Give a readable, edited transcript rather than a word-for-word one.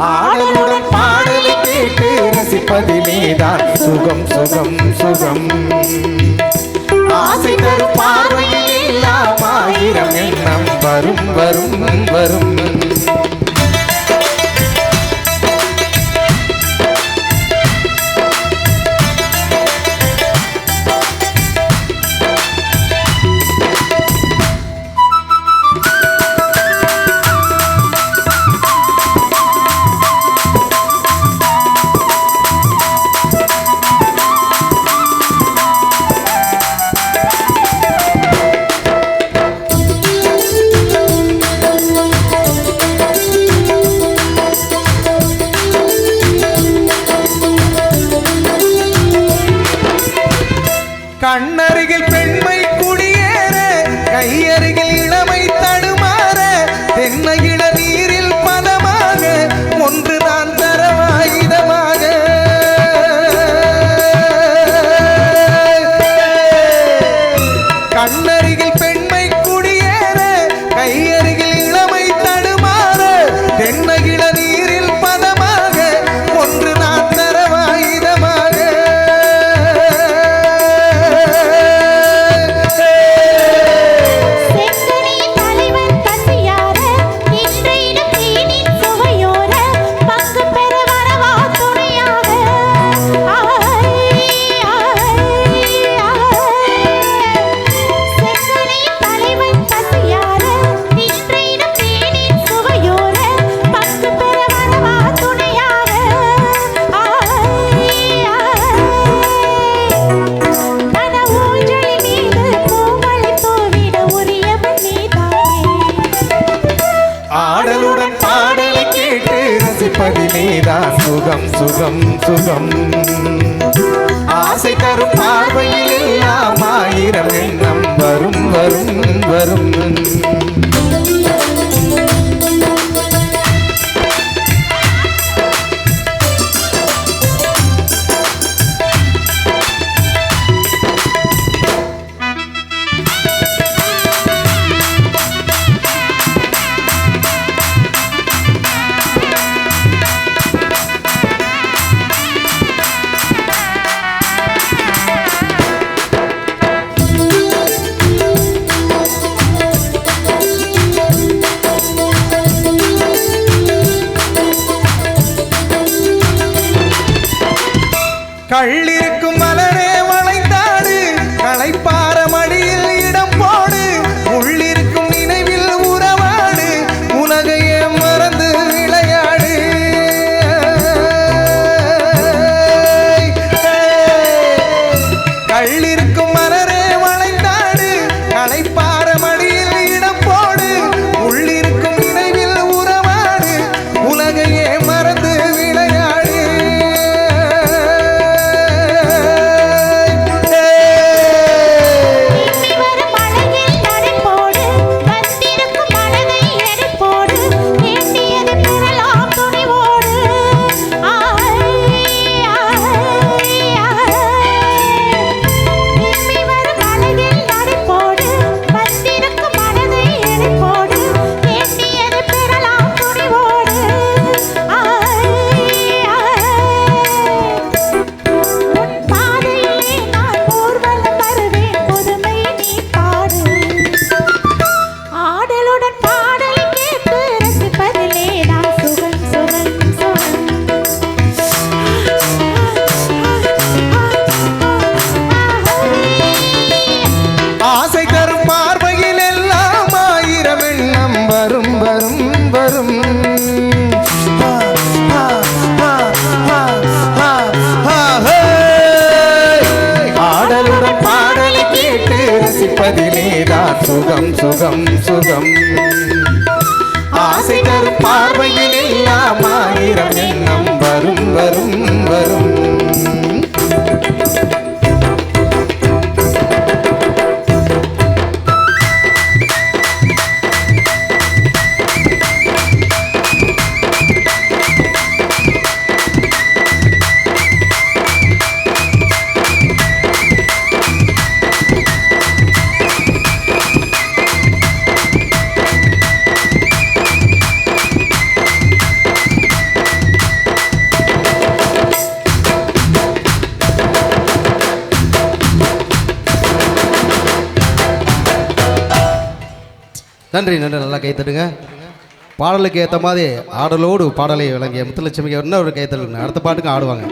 ஆடலுடன் பாடலை கேட்டு ரசிப்பதிலேதான் சுகம் சுகம் சுகம். ஆசை தரும் பார்வையில் எல்லாம் ஆயிரம் எண்ணம் வரும் வரும் வரும். கண்ணருகில் பெண்மை குடியேற, கையருகில் இளமை தடுமாற, தென்னை இள நீரில் பதமாக ஒன்று நான் தரவாயுதமாக. கண்ணருகில் பெண்மை குடியேற, கையருகில் இளமை தடுமாற, தென்னை இள நீரில் பதமாக ஒன்று நான் தரவாயுதமாக. ஆடலுடன் பாடலை கேட்டு ரசிப்பதிலேதான் சுகம் சுகம் சுகம். ஆசை தரும் பார்வையில் எல்லாம் ஆயிரம் எண்ணம் வரும் வரும் வரும். கள்ளிருக்கும் மலரே வளைந்தாடு, களைப்பார மடியில் இடம் போடு, உள்ளிருக்கும் நினைவில் உறவாடு, உலகையே மறந்து விளையாடு. கள்ளிருக்கும் மலரே வளைந்தாடு, களைப்பார மடியில் இடம் போடு, உள்ளிருக்கும் நினைவில் உறவாடு, உலகையே மறந்து விளையாடு. ஆடலுடன் பாடலை கேட்டு ரசிப்பதிலேதான் சுகம் சுகம் சுகம். ஆசை தரும் பார்வையில் எல்லாம் ஆயிரம் எண்ணம் வரும் வரும் வரும். நன்றி நன்றி, நல்லா கைத்தட்டுங்க. பாடலுக்கு ஏற்ற மாதிரி ஆடலோடு பாடலை வழங்கிய முத்துலட்சுமிக்கு இன்னும் ஒரு கைத்தட்டுங்க. அடுத்த பாட்டுக்கு ஆடுவாங்க.